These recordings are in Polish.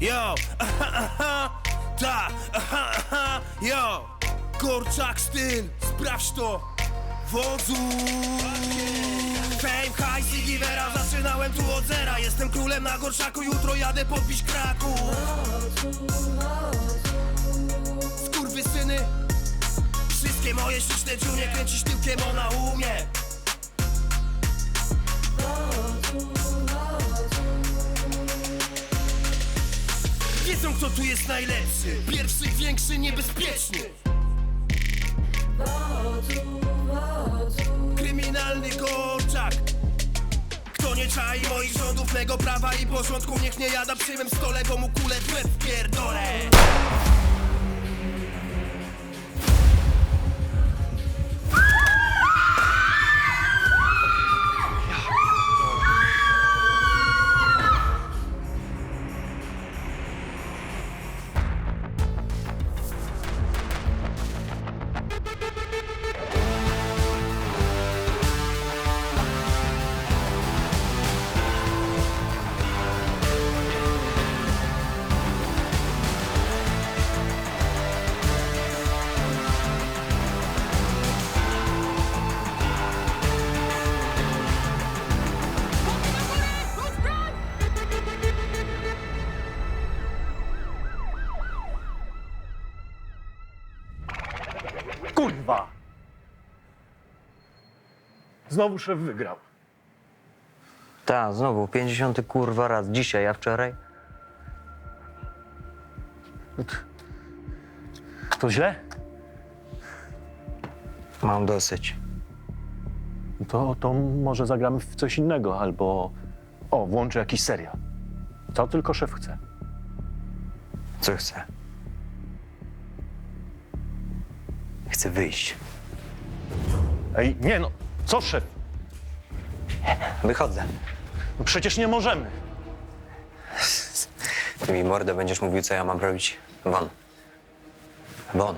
Yo, ta, yo, Korczak styl, sprawdź to, wodzu. Fame, hajs i givera, zaczynałem tu od zera. Jestem królem na Gorszaku, jutro jadę podbić Kraków. Skurwysyny, wszystkie moje śliczne dziunie kręcisz tyłkiem, ona umie. Wiedzą, kto tu jest najlepszy, pierwszy, większy, niebezpieczny. Kryminalny Korczak. Kto nie czai moich rządów, mego prawa i porządku, niech nie jada przy mym stole, bo mu kulę w łeb wpierdolę. Kurwa! Znowu szef wygrał. Ta, znowu, 50 kurwa raz. Dzisiaj, a wczoraj? To źle? Mam dosyć. To może zagramy w coś innego, albo... O, włączę jakiś serial. Co tylko szef chce. Co chcę? Chcę wyjść. Ej, nie no, co szef? Wychodzę. No przecież nie możemy. Ty mi mordę będziesz mówił, co ja mam robić. Won. Won.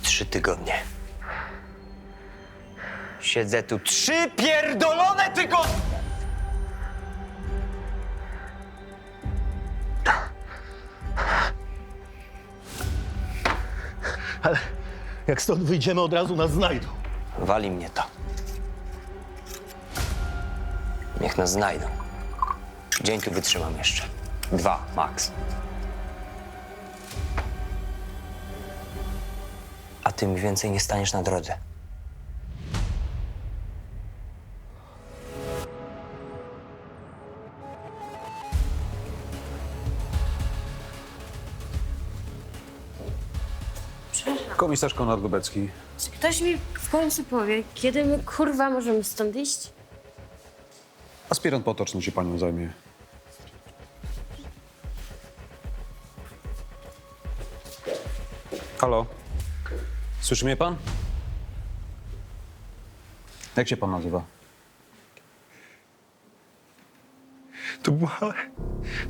Trzy tygodnie. Siedzę tu 3 pierdolone tygodnie! Ale jak stąd wyjdziemy, od razu nas znajdą. Wali mnie to. Niech nas znajdą. Dzień tu wytrzymam jeszcze. 2, max. A ty mi więcej nie staniesz na drodze. Komisarz Konrad Lubecki. Czy ktoś mi w końcu powie, kiedy my kurwa możemy stąd iść? Aspirant potoczny się panią zajmie. Halo? Słyszy mnie pan? Jak się pan nazywa?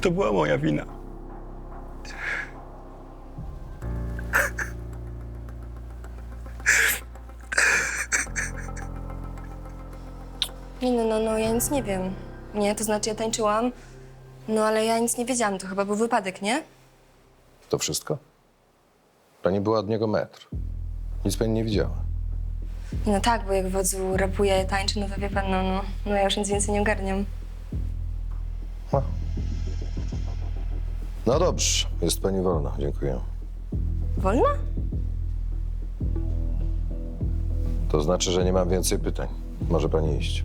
To była moja wina. Nie, no, ja nic nie wiem. Nie, to znaczy ja tańczyłam, no ale ja nic nie wiedziałam, to chyba był wypadek, nie? To wszystko? Pani była od niego metr. Nic pani nie widziała. No tak, bo jak wodzu rapuje, tańczy, no to wie pan, no ja już nic więcej nie ogarniam. No dobrze, jest pani wolna. Dziękuję. Wolna? To znaczy, że nie mam więcej pytań. Może pani iść.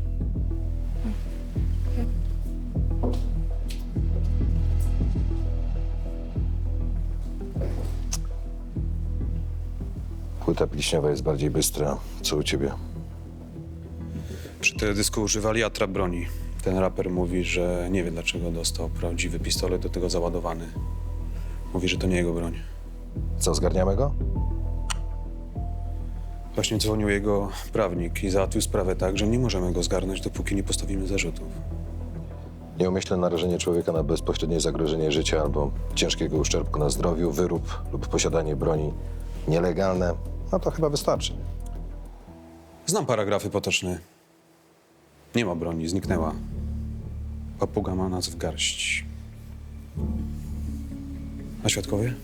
Płyta pilśniowa jest bardziej bystra. Co u ciebie? Przy teledysku używali atrap broni. Ten raper mówi, że nie wie, dlaczego dostał prawdziwy pistolet, do tego załadowany. Mówi, że to nie jego broń. Co, zgarniamy go? Właśnie dzwonił jego prawnik i załatwił sprawę tak, że nie możemy go zgarnąć, dopóki nie postawimy zarzutów. Nieumyślne narażenie człowieka na bezpośrednie zagrożenie życia albo ciężkiego uszczerbku na zdrowiu, wyrób lub posiadanie broni nielegalne, no to chyba wystarczy. Znam paragrafy potoczne. Nie ma broni, zniknęła. Papuga ma nas w garść. A świadkowie?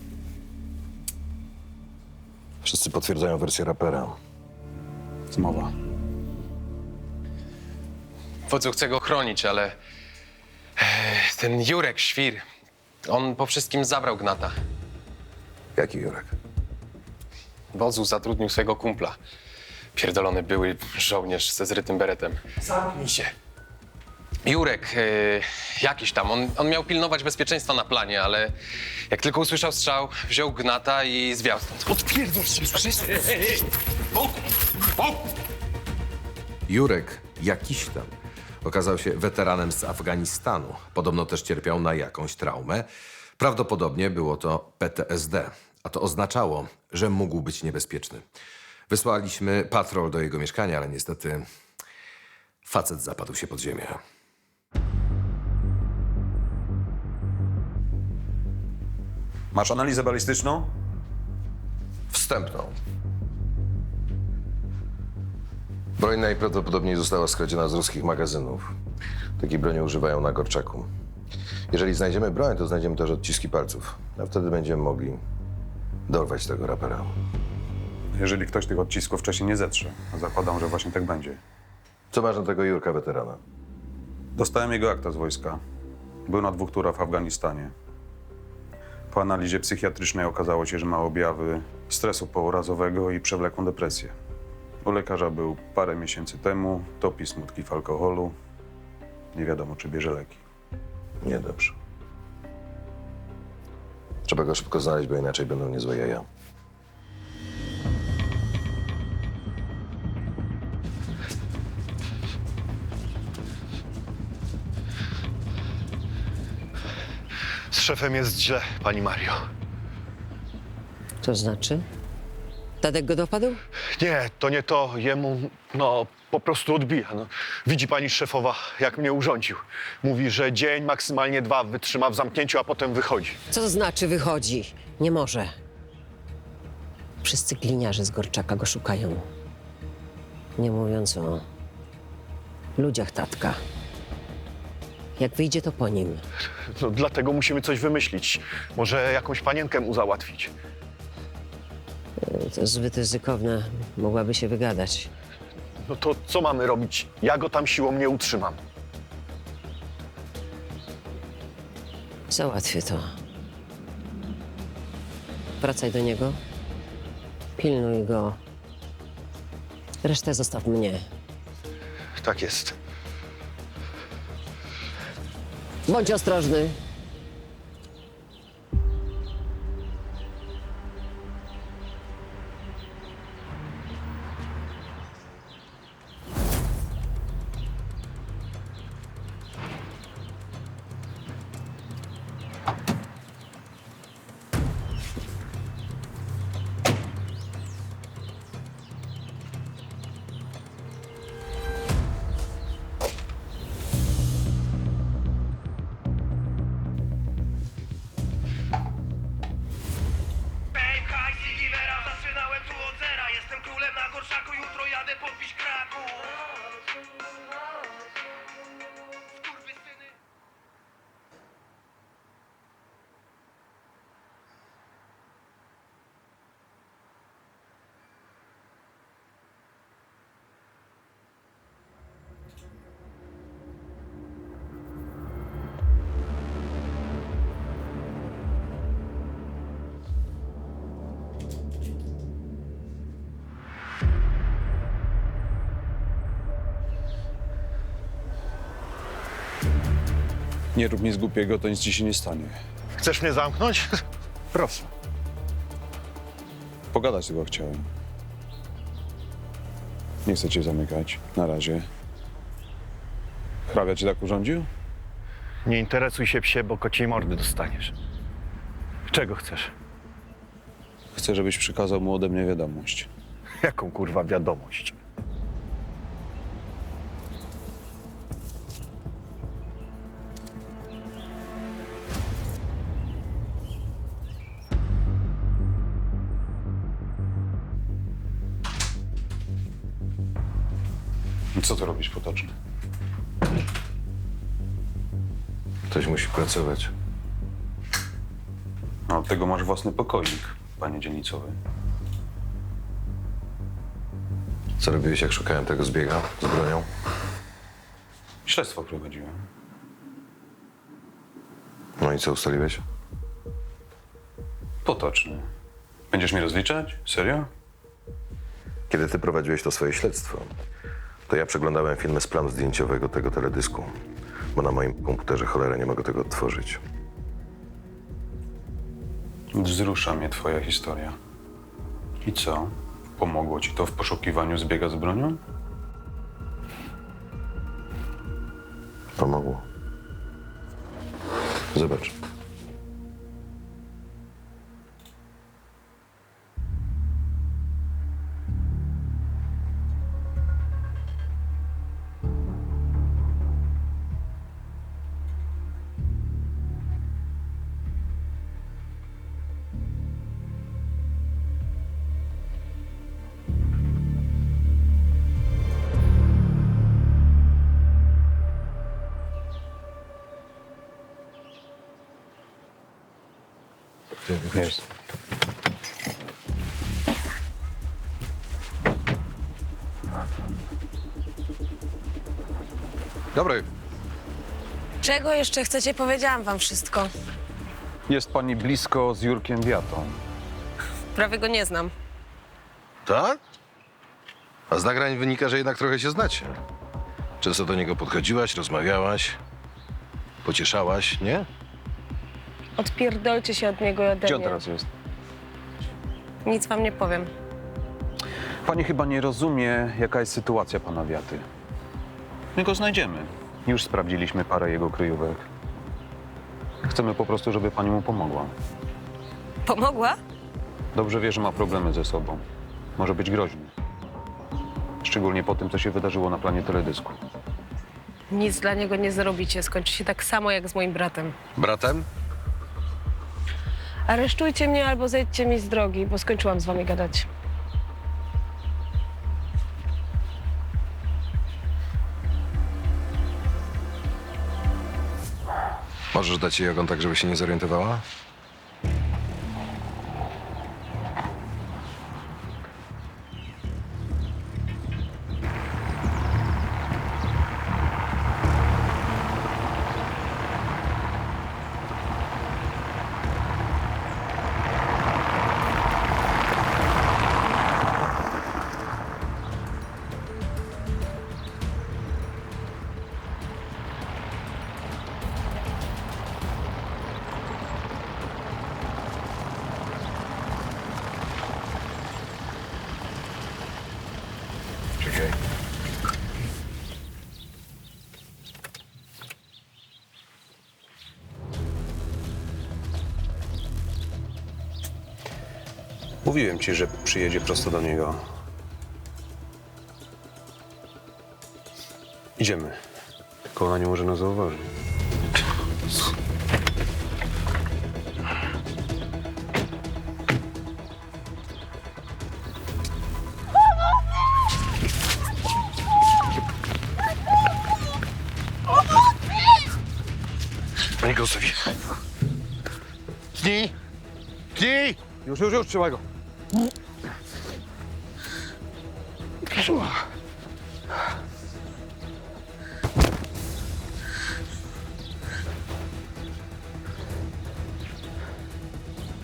Wszyscy potwierdzają wersję rapera. Zmowa. Wodzu chce go chronić, ale ten Jurek, świr, on po wszystkim zabrał Gnata. Jaki Jurek? Wodzu zatrudnił swojego kumpla. Pierdolony były żołnierz ze zrytym beretem. Zamknij się. Jurek, jakiś tam, on miał pilnować bezpieczeństwa na planie, ale jak tylko usłyszał strzał, wziął Gnata i zwiał stąd. Odpierdol się, słyszysz? Jurek, jakiś tam, okazał się weteranem z Afganistanu. Podobno też cierpiał na jakąś traumę. Prawdopodobnie było to PTSD, a to oznaczało, że mógł być niebezpieczny. Wysłaliśmy patrol do jego mieszkania, ale niestety facet zapadł się pod ziemię. Masz analizę balistyczną? Wstępną. Broń najprawdopodobniej została skradziona z ruskich magazynów. Takiej broni używają na Gorczaku. Jeżeli znajdziemy broń, to znajdziemy też odciski palców. A wtedy będziemy mogli dorwać tego rapera. Jeżeli ktoś tych odcisków wcześniej nie zetrze, a zakładam, że właśnie tak będzie. Co masz na tego Jurka weterana? Dostałem jego akta z wojska. Był na 2 turach w Afganistanie. Po analizie psychiatrycznej okazało się, że ma objawy stresu pourazowego i przewlekłą depresję. U lekarza był parę miesięcy temu, topi smutki w alkoholu. Nie wiadomo, czy bierze leki. Niedobrze. Trzeba go szybko znaleźć, bo inaczej będą niezłe jaja. Z szefem jest źle, pani Mario. To znaczy? Tadek go dopadł? Nie, to nie to. Jemu, po prostu odbija. Widzi pani szefowa, jak mnie urządził. Mówi, że dzień, maksymalnie 2 wytrzyma w zamknięciu, a potem wychodzi. Co to znaczy wychodzi? Nie może. Wszyscy gliniarze z Gorczaka go szukają. Nie mówiąc o ludziach tatka. Jak wyjdzie, to po nim. Dlatego musimy coś wymyślić. Może jakąś panienkę mu załatwić. To zbyt ryzykowne. Mogłaby się wygadać. No to co mamy robić? Ja go tam siłą nie utrzymam. Załatwię to. Wracaj do niego. Pilnuj go. Resztę zostaw mnie. Tak jest. Bądź ostrożny. Zaczynałem tu od zera, jestem królem na Gorszaku, jutro jadę podbić Kraków. Skurwysyny. Nie rób nic głupiego, to nic ci się nie stanie. Chcesz mnie zamknąć? Proszę. Pogadać tylko chciałem. Nie chcę cię zamykać. Na razie. Hrabia ci tak urządził? Nie interesuj się, psie, bo kociej mordy dostaniesz. Czego chcesz? Chcę, żebyś przekazał mu ode mnie wiadomość. Jaką kurwa wiadomość? Co tu robisz, Potoczny? Ktoś musi pracować. No, od tego masz własny pokoik, panie dzielnicowy. Co robiłeś, jak szukałem tego zbiega z bronią? Śledztwo prowadziłem. No i co ustaliłeś? Potoczny. Będziesz mnie rozliczać? Serio? Kiedy ty prowadziłeś to swoje śledztwo, to ja przeglądałem filmy z planu zdjęciowego tego teledysku, bo na moim komputerze cholera nie mogę tego odtworzyć. Wzrusza mnie twoja historia. I co? Pomogło ci to w poszukiwaniu zbiega z bronią? Pomogło. Zobacz. Jest. Dobry. Czego jeszcze chcecie? Powiedziałam wam wszystko. Jest pani blisko z Jurkiem Wiatą. Prawie go nie znam. Tak? A z nagrań wynika, że jednak trochę się znacie. Często do niego podchodziłaś, rozmawiałaś, pocieszałaś, nie? Odpierdolcie się od niego i ode Gdzie on mnie. teraz jest? Nic wam nie powiem. Pani chyba nie rozumie, jaka jest sytuacja pana Wiaty. My go znajdziemy. Już sprawdziliśmy parę jego kryjówek. Chcemy po prostu, żeby pani mu pomogła. Pomogła? Dobrze wie, że ma problemy ze sobą. Może być groźny. Szczególnie po tym, co się wydarzyło na planie teledysku. Nic dla niego nie zrobicie. Skończy się tak samo jak z moim bratem. Bratem? Aresztujcie mnie albo zejdźcie mi z drogi, bo skończyłam z wami gadać. Możesz dać jej ogon tak, żeby się nie zorientowała? Czekaj. Mówiłem ci, że przyjedzie prosto do niego. Idziemy. Tylko ona nie może nas zauważyć. Panie Gausowi. Tnij! Tnij! Już, trzymaj go.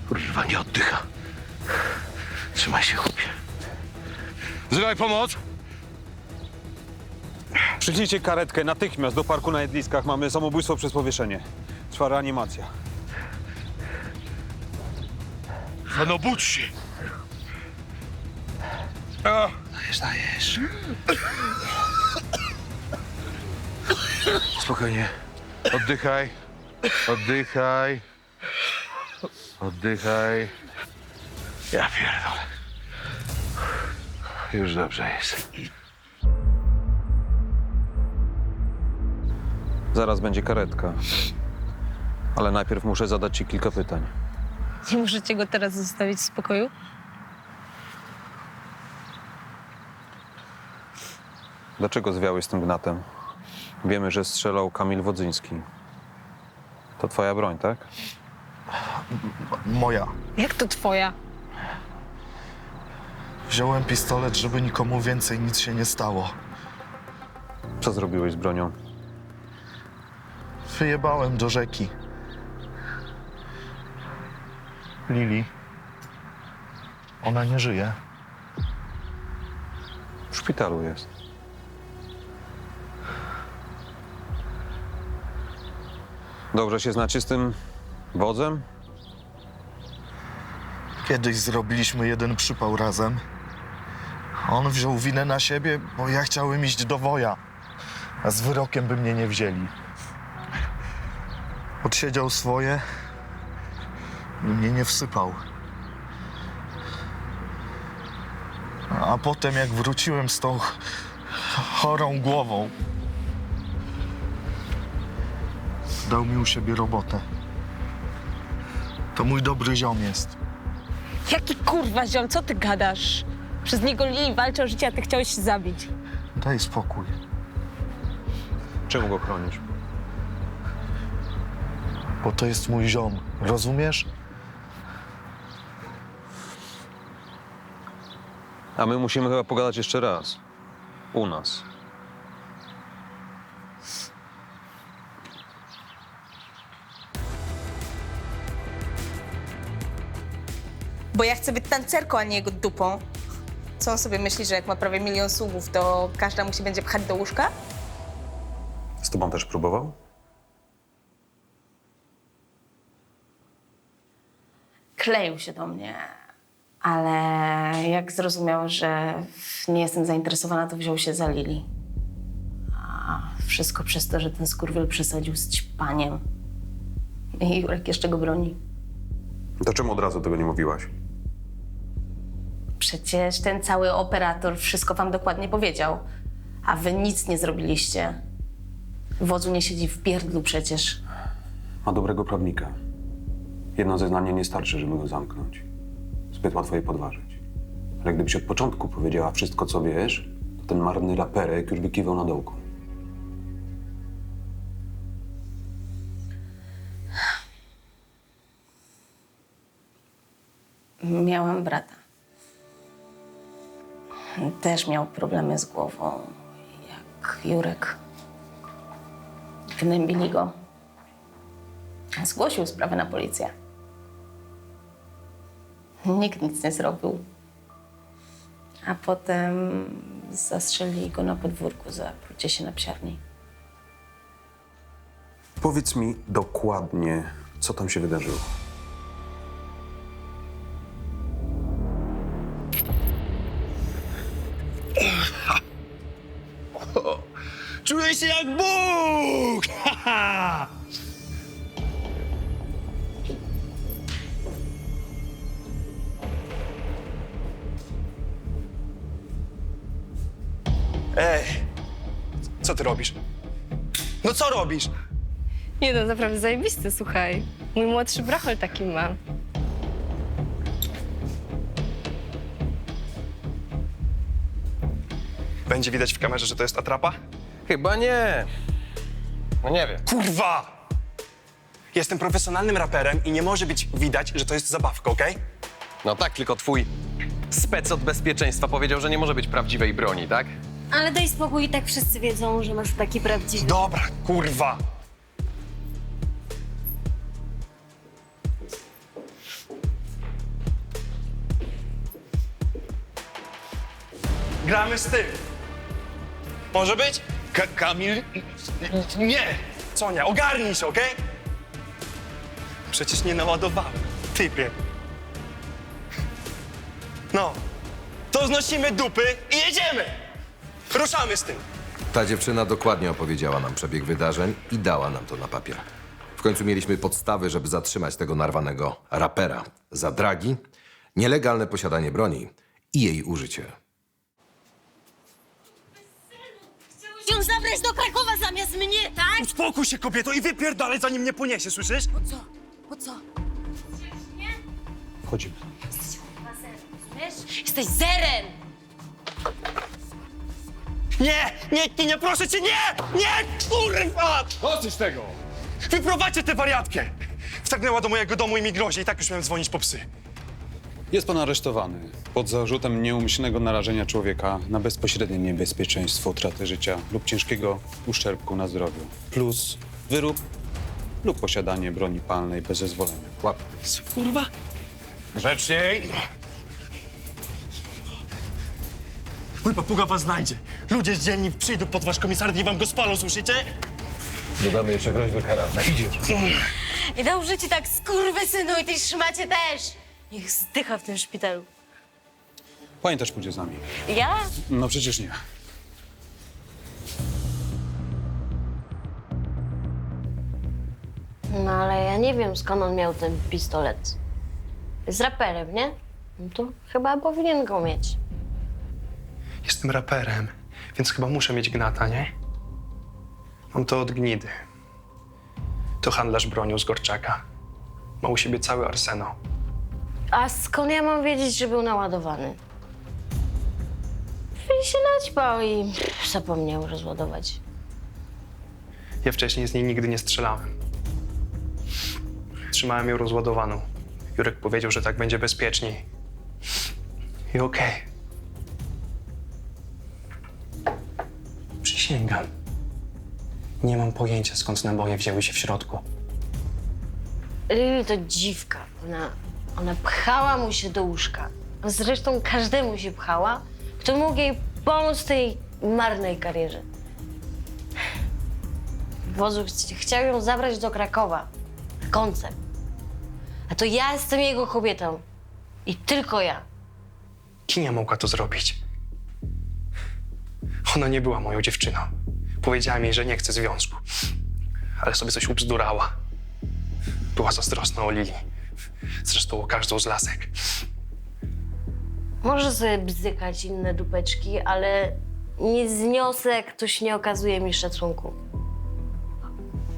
Kurwa, nie oddycha. Trzymaj się, chłopie. Wzywaj pomoc! Przyklijcie karetkę natychmiast do parku na Jedliskach. Mamy samobójstwo przez powieszenie. Trwa reanimacja. No budź się! Dajesz. Spokojnie. Oddychaj. Oddychaj. Oddychaj. Ja pierdolę. Już dobrze jest. Zaraz będzie karetka. Ale najpierw muszę zadać ci kilka pytań. Nie możecie go teraz zostawić w spokoju? Dlaczego zwiałeś z tym gnatem? Wiemy, że strzelał Kamil Wodzyński. To twoja broń, tak? Moja. Jak to twoja? Wziąłem pistolet, żeby nikomu więcej nic się nie stało. Co zrobiłeś z bronią? Wyjebałem do rzeki. Lili. Ona nie żyje. W szpitalu jest. Dobrze się znacie z tym wodzem? Kiedyś zrobiliśmy jeden przypał razem. On wziął winę na siebie, bo ja chciałem iść do woja. A z wyrokiem by mnie nie wzięli. Odsiedział swoje i mnie nie wsypał. A potem jak wróciłem z tą chorą głową, dał mi u siebie robotę. To mój dobry ziom jest. Jaki kurwa ziom, co ty gadasz? Przez niego Lili walczy o życie, a ty chciałeś się zabić. Daj spokój. Czemu go chronisz? Bo to jest mój ziom. Rozumiesz? A my musimy chyba pogadać jeszcze raz. U nas. Bo ja chcę być tancerką, a nie jego dupą. Co on sobie myśli, że jak ma prawie 1 000 000 sługów, to każda mu się będzie pchać do łóżka? Z tobą też próbował? Kleił się do mnie, ale jak zrozumiał, że nie jestem zainteresowana, to wziął się za Lili. A wszystko przez to, że ten skurwiel przesadził z ćpaniem. I Jurek jeszcze go broni. To czemu od razu tego nie mówiłaś? Przecież ten cały operator wszystko wam dokładnie powiedział, a wy nic nie zrobiliście. Wodzu nie siedzi w pierdlu przecież. Ma dobrego prawnika. Jedno zeznanie nie starczy, żeby go zamknąć. Zbyt łatwo je podważyć. Ale gdybyś od początku powiedziała wszystko, co wiesz, to ten marny raperek już by kiwał na dołku. Miałam brata. Też miał problemy z głową, jak Jurek. Gnębili go. Zgłosił sprawę na policję. Nikt nic nie zrobił. A potem zastrzelili go na podwórku za plucie się na psiarni. Powiedz mi dokładnie, co tam się wydarzyło. Czuję się jak Bóg! Ej, co ty robisz? No co robisz? Nie no, naprawdę zajebisty, słuchaj. Mój młodszy brachol taki ma. Będzie widać w kamerze, że to jest atrapa? Chyba nie. No nie wiem. Kurwa! Jestem profesjonalnym raperem i nie może być widać, że to jest zabawka, okej? No tak, tylko twój spec od bezpieczeństwa powiedział, że nie może być prawdziwej broni, tak? Ale daj spokój, i tak wszyscy wiedzą, że masz taki prawdziwy. Dobra, kurwa! Gramy z tym. Może być? Kamil? Nie! Co nie? Ogarnij się, okej? Przecież nie naładowałem, typie. No, to znosimy dupy i jedziemy! Ruszamy z tym. Ta dziewczyna dokładnie opowiedziała nam przebieg wydarzeń i dała nam to na papier. W końcu mieliśmy podstawy, żeby zatrzymać tego narwanego rapera za dragi, nielegalne posiadanie broni i jej użycie. Chciałeś ją zabrać do Krakowa zamiast mnie, tak? Uspokój się, kobieto, i wypierdalaj, zanim mnie poniesie, słyszysz? Po co? Wchodzimy. Jesteś zerem! Nie, proszę cię, nie! Kurwa! Dosyć tego! Wyprowadźcie tę wariatkę! Wtargnęła do mojego domu i mi grozi, i tak już miałem dzwonić po psy. Jest pan aresztowany pod zarzutem nieumyślnego narażenia człowieka na bezpośrednie niebezpieczeństwo utraty życia lub ciężkiego uszczerbku na zdrowiu. Plus wyrób lub posiadanie broni palnej bez zezwolenia. Łap. Kurwa? Grzeczniej! Mój papuga was znajdzie. Ludzie z dzielni przyjdą pod wasz komisariat i wam go spalą, słyszycie? Dodamy jeszcze groźbę karalną. Idziesz. I dobrze ci tak, skurwysynu, i tej szmacie też! Niech zdycha w tym szpitalu. Pani też pójdzie z nami. Ja? No przecież nie. No ale ja nie wiem, skąd on miał ten pistolet. Z raperem, nie? No to chyba powinien go mieć. Jestem raperem, więc chyba muszę mieć gnata, nie? Mam to od gnidy. To handlarz bronią z Gorczaka. Ma u siebie cały arsenał. A skąd ja mam wiedzieć, że był naładowany? I się naćpał i zapomniał rozładować. Ja wcześniej z niej nigdy nie strzelałem. Trzymałem ją rozładowaną. Jurek powiedział, że tak będzie bezpieczniej. I okej. Przysięgam. Nie mam pojęcia, skąd naboje wzięły się w środku. Lili to dziwka. Ona pchała mu się do łóżka. A zresztą każdemu się pchała, kto mógł jej pomóc w tej marnej karierze. Wodzu chciał ją zabrać do Krakowa. Na koncert. A to ja jestem jego kobietą. I tylko ja. Kinia mogła to zrobić. Ona nie była moją dziewczyną. Powiedziała mi, że nie chce związku. Ale sobie coś ubzdurała. Była zazdrosna o Lili. Zresztą o każdą z lasek. Może sobie bzykać inne dupeczki, ale nie zniosę, jak ktoś nie okazuje mi szacunku.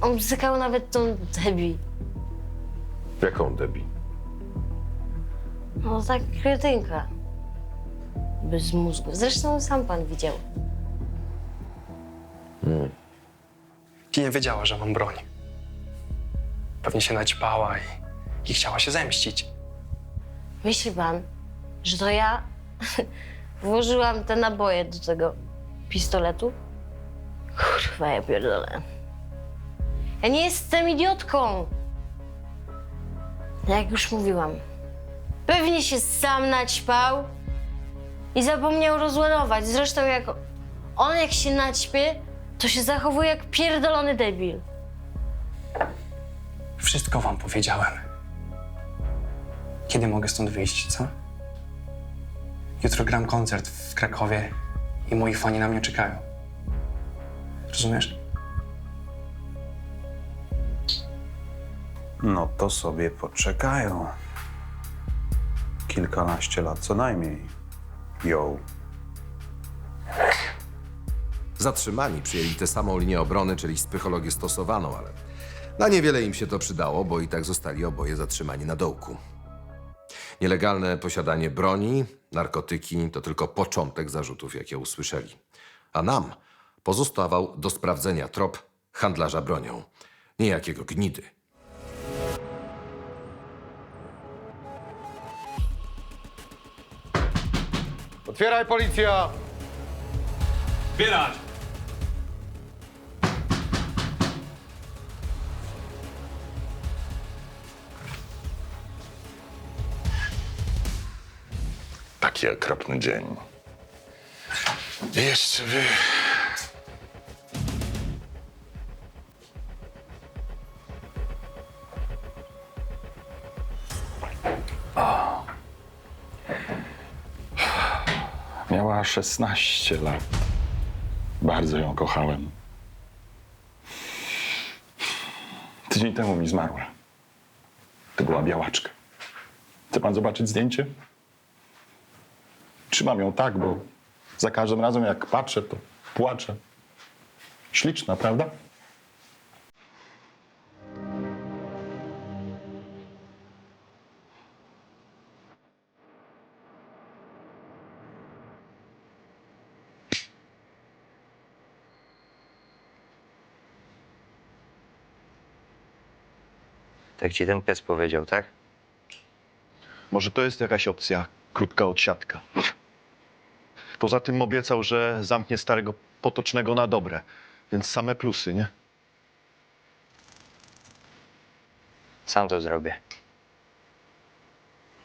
On bzykał nawet tą Debbie. Jaką Debbie? No tak kretynka. Bez mózgu. Zresztą sam pan widział. Kinia wiedziała, że mam broń. Pewnie się naćpała i chciała się zemścić. Myśli pan, że to ja włożyłam te naboje do tego pistoletu? Kurwa, ja pierdolę. Ja nie jestem idiotką. Jak już mówiłam, pewnie się sam naćpał i zapomniał rozładować. Zresztą jak się naćpie, to się zachowuje jak pierdolony debil. Wszystko wam powiedziałem. Kiedy mogę stąd wyjść, co? Jutro gram koncert w Krakowie i moi fani na mnie czekają. Rozumiesz? No to sobie poczekają. Kilkanaście lat co najmniej. Yo. Zatrzymani przyjęli tę samą linię obrony, czyli psychologię stosowaną, ale na niewiele im się to przydało, bo i tak zostali oboje zatrzymani na dołku. Nielegalne posiadanie broni, narkotyki to tylko początek zarzutów, jakie usłyszeli. A nam pozostawał do sprawdzenia trop handlarza bronią, niejakiego gnidy. Otwieraj, policja! Zbierać! Taki okropny dzień. Jeszcze wy... Miała 16 lat. Bardzo ją kochałem. Tydzień temu mi zmarła. To była białaczka. Chce pan zobaczyć zdjęcie? Trzymam ją tak, bo za każdym razem jak patrzę, to płaczę. Śliczna, prawda? Tak ci ten pies powiedział, tak? Może to jest jakaś opcja, krótka odsiadka. Poza tym obiecał, że zamknie starego potocznego na dobre, więc same plusy, nie? Sam to zrobię.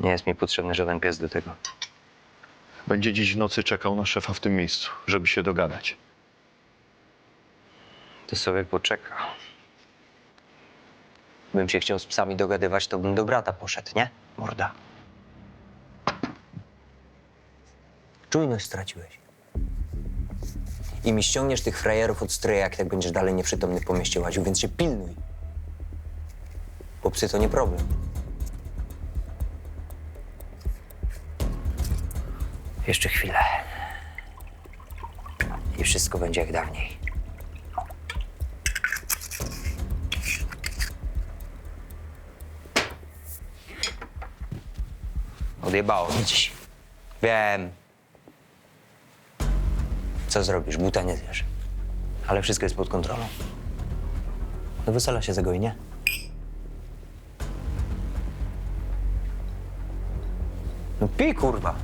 Nie jest mi potrzebny żaden pies do tego. Będzie dziś w nocy czekał na szefa w tym miejscu, żeby się dogadać. To sobie poczeka. Bym się chciał z psami dogadywać, to bym do brata poszedł, nie? Morda. Czujność straciłeś. I mi ściągniesz tych frajerów od stryja, jak tak będziesz dalej nieprzytomny po mieście łaził, więc się pilnuj. Bo psy to nie problem. Jeszcze chwilę. I wszystko będzie jak dawniej. Odjebało mi dziś. Wiem. Co zrobisz? Buta nie zjesz. Ale wszystko jest pod kontrolą. Do wesela się zagoi, nie? No pij, kurwa.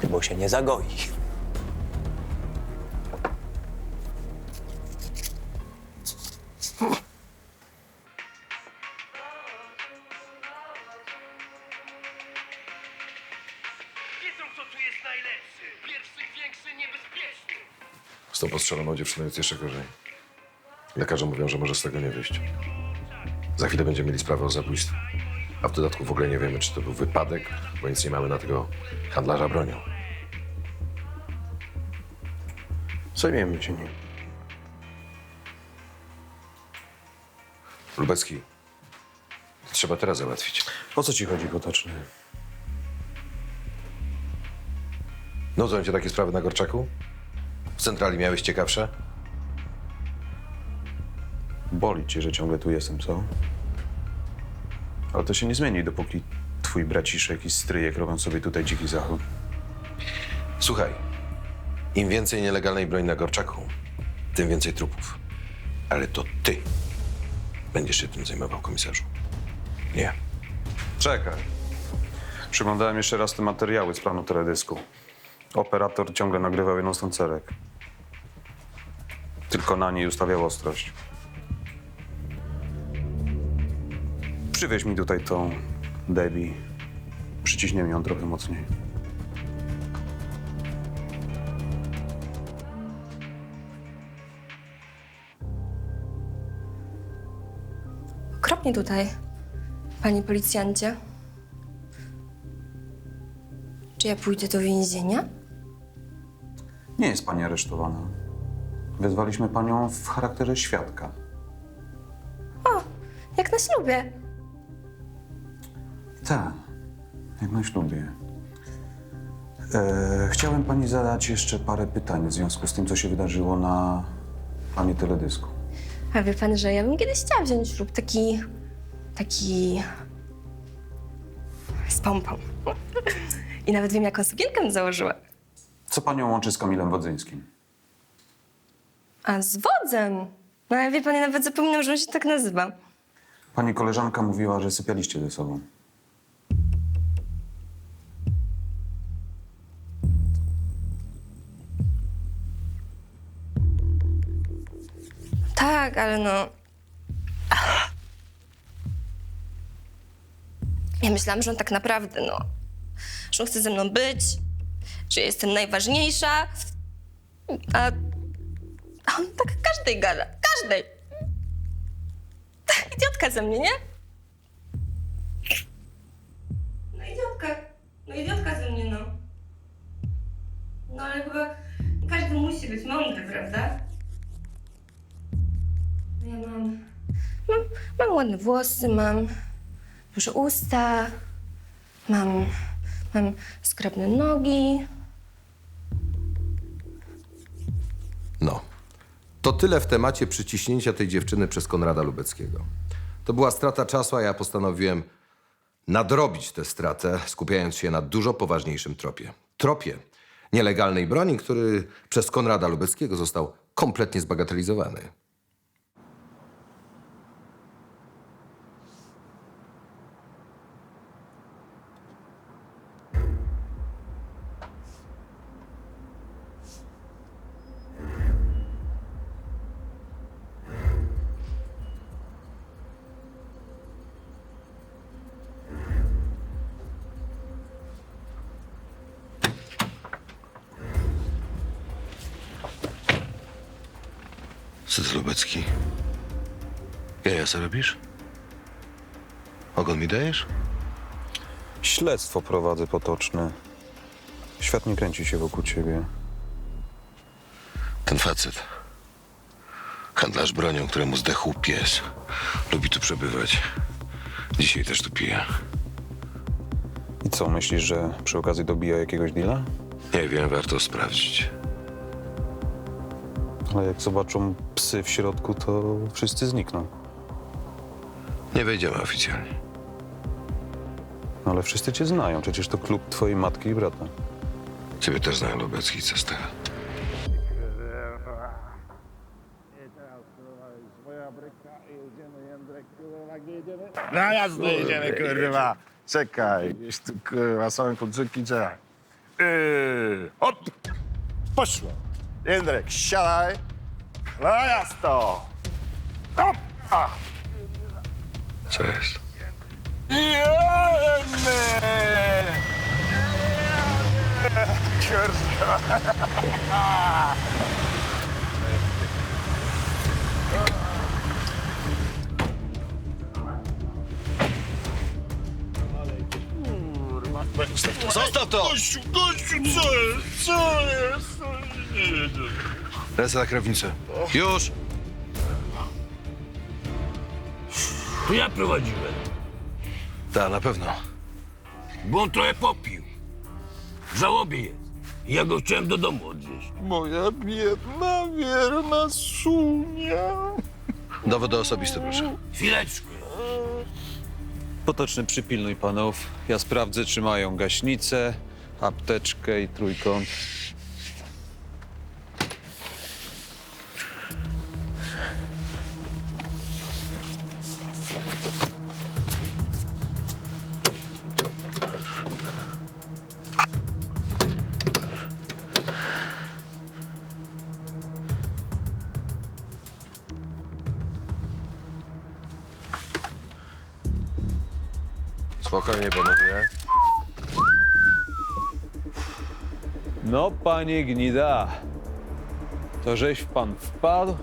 Bo się nie zagoi. Wiedzą, kto tu jest najlepszy. Pierwszy, większy, niebezpieczny. Z tą postrzeloną dziewczyną jest jeszcze gorzej. Lekarze mówią, że może z tego nie wyjść. Za chwilę będziemy mieli sprawę o zabójstwo. A w dodatku w ogóle nie wiemy, czy to był wypadek, bo nic nie mamy na tego handlarza bronią. Zajmiemy się nim. Lubecki, to trzeba teraz załatwić. O co ci chodzi, Potoczny? Nudzą cię takie sprawy na Gorczaku? W centrali miałeś ciekawsze? Boli cię, że ciągle tu jestem, co? Ale to się nie zmieni, dopóki twój braciszek i stryjek robią sobie tutaj dziki zachód. Słuchaj, im więcej nielegalnej broni na Gorczaku, tym więcej trupów. Ale to ty będziesz się tym zajmował, komisarzu. Nie. Czekaj. Przyglądałem jeszcze raz te materiały z planu teledysku. Operator ciągle nagrywał jedną z tancerek. Tylko na niej ustawiał ostrość. Przywieź mi tutaj tą Debbie. Przyciśniemy ją trochę mocniej. Okropnie tutaj, panie policjancie. Czy ja pójdę do więzienia? Nie jest pani aresztowana. Wezwaliśmy panią w charakterze świadka. O, jak na ślubie. Tak, jak na ślubie. Chciałem pani zadać jeszcze parę pytań w związku z tym, co się wydarzyło na planie teledysku. A wie pan, że ja bym kiedyś chciała wziąć ślub taki z pompą. I nawet wiem, jaką sukienkę bym założyła. Co panią łączy z Kamilem Wodzyńskim? A z wodzem? No ale wie pan, ja nawet zapominam, że on się tak nazywa. Pani koleżanka mówiła, że sypialiście ze sobą. Tak, ale no... Ja myślałam, że on tak naprawdę, no... Że on chce ze mną być, że ja jestem najważniejsza. A on tak każdej gada, każdej. Idiotka ze mnie, nie? No idiotka. No idiotka ze mnie, no. No ale chyba każdy musi być mądry, prawda? No ja mam ładne włosy, mam duże usta, mam skromne nogi. No. To tyle w temacie przyciśnięcia tej dziewczyny przez Konrada Lubeckiego. To była strata czasu, a ja postanowiłem nadrobić tę stratę, skupiając się na dużo poważniejszym tropie. Tropie nielegalnej broni, który przez Konrada Lubeckiego został kompletnie zbagatelizowany. Co ty, Lubecki? Jaja co robisz? Ogon mi dajesz? Śledztwo prowadzę potoczne. Świat nie kręci się wokół ciebie. Ten facet, handlarz bronią, któremu zdechł pies, lubi tu przebywać. Dzisiaj też tu pije. I co, myślisz, że przy okazji dobija jakiegoś deala? Nie wiem, warto sprawdzić. Ale jak zobaczą psy w środku, to wszyscy znikną. Nie wejdziemy oficjalnie. No ale wszyscy cię znają, przecież to klub twojej matki i brata. Ciebie też znają, Lubecki, co z tego? No jasne, jedziemy, kurwa. Czekaj, jest tu, kurwa, same podrzyki, czekaj. Hop! Poszło. Jędrek, siadaj. No jasno. Hop! A. Co jest? Jemy! Kurwa. Zostaw to! Gościu, co jest? Co jest? Nie jedzie. Ręce na kierownicę. Już! To ja prowadziłem, Tak, na pewno. bo on trochę popił. W żałobie jest. I ja go chciałem do domu odwieźć. Moja biedna, wierna Sunia. Dowody osobiste, proszę. Chwileczkę. Potoczny, przypilnuj panów. Ja sprawdzę, czy mają gaśnicę, apteczkę i trójkąt. Spokojnie, panowie. No, panie Gnida, to żeś pan wpadł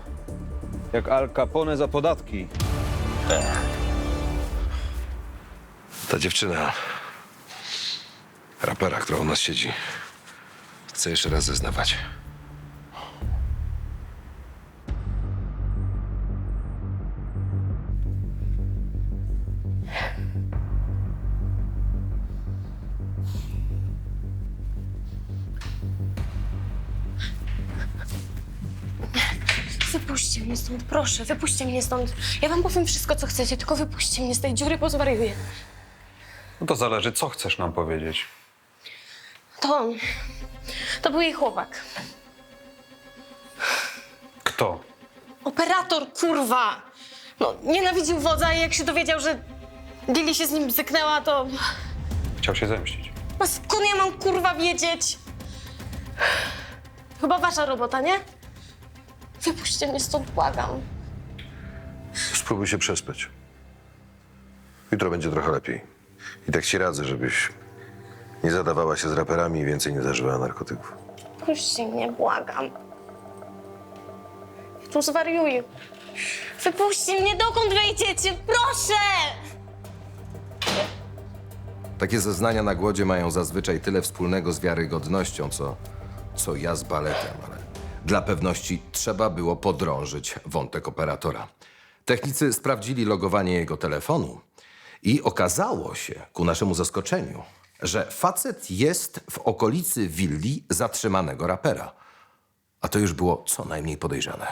jak Al Capone za podatki. Ta dziewczyna, rapera, która u nas siedzi, chce jeszcze raz zeznawać. Wypuśćcie mnie stąd, proszę, wypuśćcie mnie stąd. Ja wam powiem wszystko, co chcecie, tylko wypuśćcie mnie z tej dziury, bo zwariuję. No to zależy, co chcesz nam powiedzieć. To był jej chłopak. Kto? Operator, kurwa! No, nienawidził wodza i jak się dowiedział, że Lili się z nim zyknęła, to... Chciał się zemścić. A skąd ja mam, kurwa, wiedzieć? Chyba wasza robota, nie? Wypuśćcie mnie stąd, błagam. Spróbuj się przespać. Jutro będzie trochę lepiej. I tak ci radzę, żebyś nie zadawała się z raperami i więcej nie zażywała narkotyków. Puśćcie mnie, błagam. Ja tu zwariuję. Wypuśćcie mnie, dokąd wejdziecie, proszę! Takie zeznania na głodzie mają zazwyczaj tyle wspólnego z wiarygodnością, co ja z baletem, ale dla pewności trzeba było podrążyć wątek operatora. Technicy sprawdzili logowanie jego telefonu i okazało się, ku naszemu zaskoczeniu, że facet jest w okolicy willi zatrzymanego rapera. A to już było co najmniej podejrzane.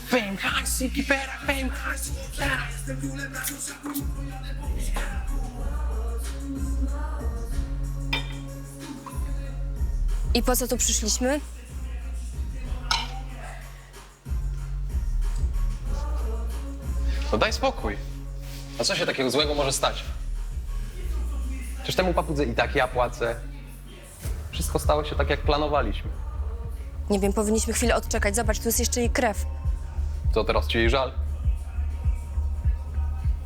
Fame high, Siki Pera, fame high, I po co tu przyszliśmy? No daj spokój. A co się takiego złego może stać? Przecież temu papudze i tak ja płacę. Wszystko stało się tak, jak planowaliśmy. Nie wiem, powinniśmy chwilę odczekać. Zobacz, tu jest jeszcze jej krew. Co, teraz ci jej żal?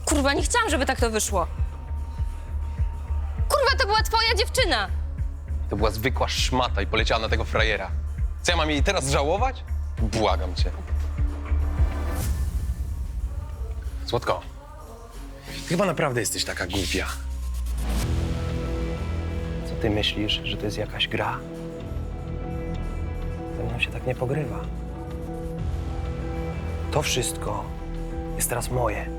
Kurwa, nie chciałam, żeby tak to wyszło. Kurwa, to była twoja dziewczyna! To była zwykła szmata i poleciała na tego frajera. Co, ja mam jej teraz żałować? Błagam cię. Złotko, ty chyba naprawdę jesteś taka głupia. Co ty myślisz, że to jest jakaś gra? Ze mną się tak nie pogrywa. To wszystko jest teraz moje.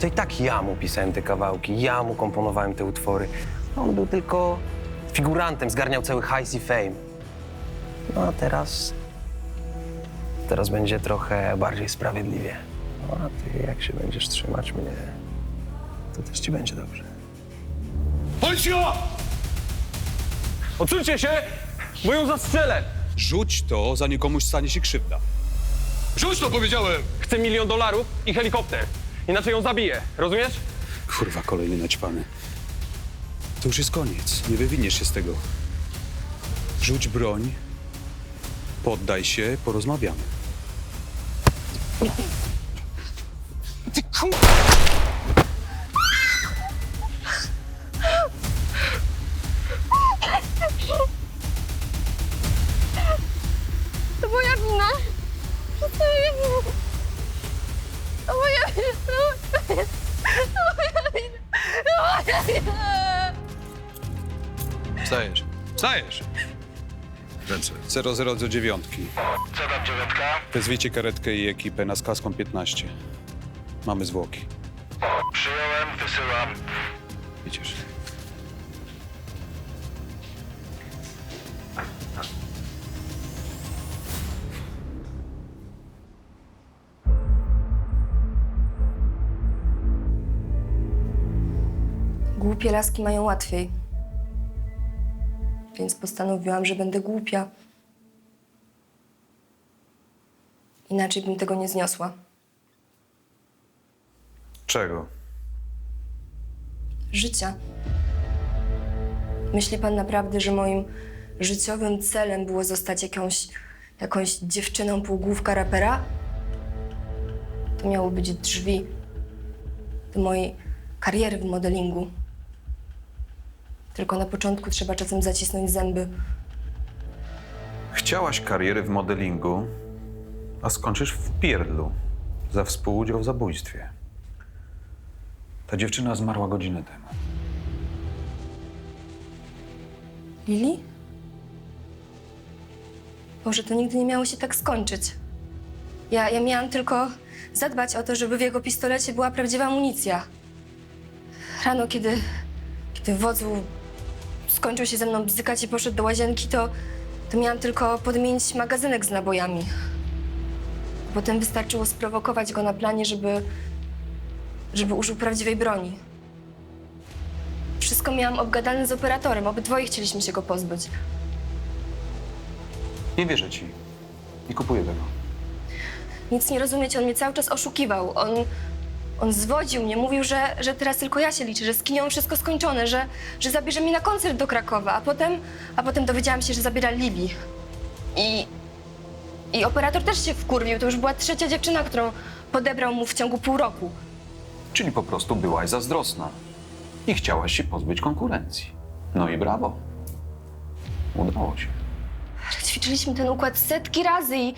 To i tak ja mu pisałem te kawałki, ja mu komponowałem te utwory. On był tylko figurantem, zgarniał cały hajs i fame. No a teraz będzie trochę bardziej sprawiedliwie. No a ty jak się będziesz trzymać mnie, to też ci będzie dobrze. Policja! Odsuńcie się, bo ją zastrzelę! Rzuć to, zanim komuś stanie się krzywda. Rzuć to, powiedziałem! Chcę $1 milion i helikopter. Inaczej ją zabiję, rozumiesz? Kurwa, kolejny naćpany. To już jest koniec. Nie wywiniesz się z tego. Rzuć broń, poddaj się, porozmawiamy. Ty kurwa! To moja wina. To moja wina. To moja wina. To moja wina. To moja wina. Wstajesz. Wstajesz! Ręce. 00 do 9. Co tam, dziewiątka? Wezwijcie karetkę i ekipę na Skaską 15. Mamy zwłoki. Przyjąłem, wysyłam. Idziesz. Głupie laski mają łatwiej. Więc postanowiłam, że będę głupia. Inaczej bym tego nie zniosła. Czego? Życia. Myśli pan naprawdę, że moim życiowym celem było zostać jakąś dziewczyną półgłówka rapera? To miało być drzwi do mojej kariery w modelingu. Tylko na początku trzeba czasem zacisnąć zęby. Chciałaś kariery w modelingu, a skończysz w pierdlu za współudział w zabójstwie. Ta dziewczyna zmarła godzinę temu. Lili? Boże, to nigdy nie miało się tak skończyć. Ja miałam tylko zadbać o to, żeby w jego pistolecie była prawdziwa amunicja. Rano, kiedy wodzu skończył się ze mną bzykać i poszedł do łazienki, to miałam tylko podmienić magazynek z nabojami. Potem wystarczyło sprowokować go na planie, żeby użył prawdziwej broni. Wszystko miałam obgadane z operatorem. Obydwoje chcieliśmy się go pozbyć. Nie wierzę ci. Nie kupuję tego. Nic nie rozumiecie, on mnie cały czas oszukiwał. On zwodził mnie, mówił, że teraz tylko ja się liczę, że z Kinią wszystko skończone, że zabierze mnie na koncert do Krakowa, a potem dowiedziałam się, że zabiera Lili. I operator też się wkurwił, to już była trzecia dziewczyna, którą podebrał mu w ciągu pół roku. Czyli po prostu byłaś zazdrosna. i chciałaś się pozbyć konkurencji. No i brawo. Udało się. Ćwiczyliśmy ten układ setki razy i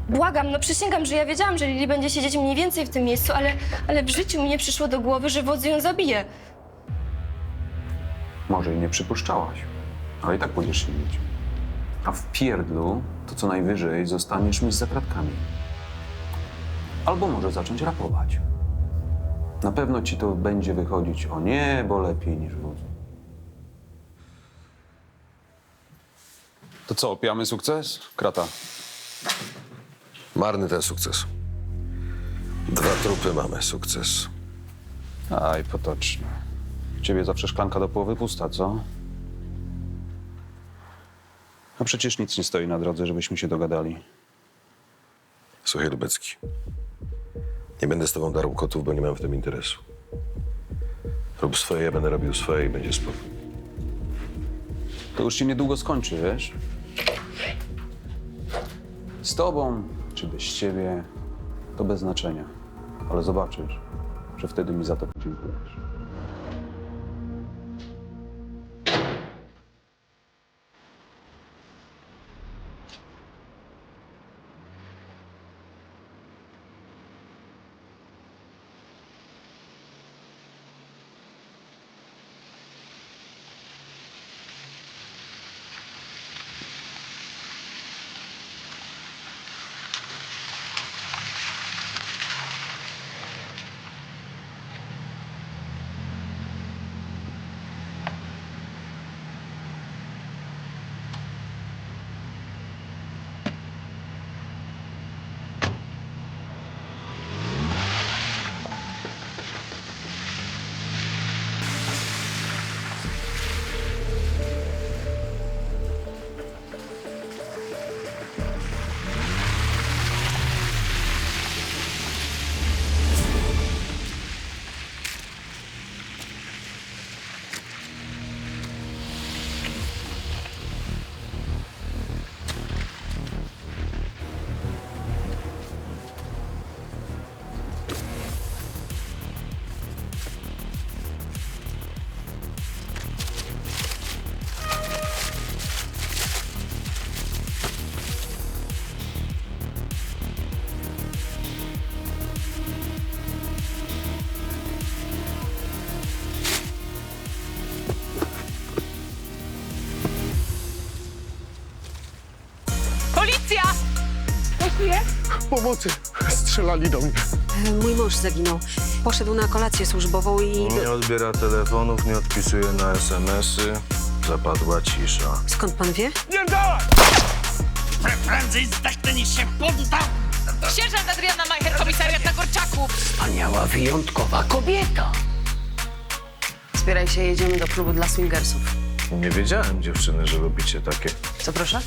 błagam, no przysięgam, że ja wiedziałam, że Lili będzie siedzieć mniej więcej w tym miejscu, ale w życiu mi nie przyszło do głowy, że wodzu ją zabije. Może i nie przypuszczałaś, ale i tak będziesz siedzieć. A w pierdlu to co najwyżej zostaniesz mi za kratkami. Albo może zacząć rapować. Na pewno ci to będzie wychodzić o niebo lepiej niż wodzu. To co, opijamy sukces? Krata. Marny ten sukces. 2 trupy mamy, sukces. Aj, potoczne. U ciebie zawsze szklanka do połowy pusta, co? A przecież nic nie stoi na drodze, żebyśmy się dogadali. Słuchaj, Lubecki. Nie będę z tobą darł kotów, bo nie mam w tym interesu. Rób swoje, ja będę robił swoje i będzie spokój. To już się niedługo skończy, wiesz? Z tobą czy bez ciebie, to bez znaczenia. Ale zobaczysz, że wtedy mi za to podziękujesz. Policja! Pomocy! Strzelali do mnie. Mój mąż zaginął. Poszedł na kolację służbową i... Nie odbiera telefonów, nie odpisuje na SMS-y. Zapadła cisza. Skąd pan wie? Nie dała! Prędzej zdechnę niż się poddam! Sierżant Adriana Majcher, komisariat na Korczaku. Wspaniała, wyjątkowa kobieta! Zbieraj się, jedziemy do klubu dla swingersów. Nie wiedziałem, dziewczyny, że lubicie takie. Co proszę?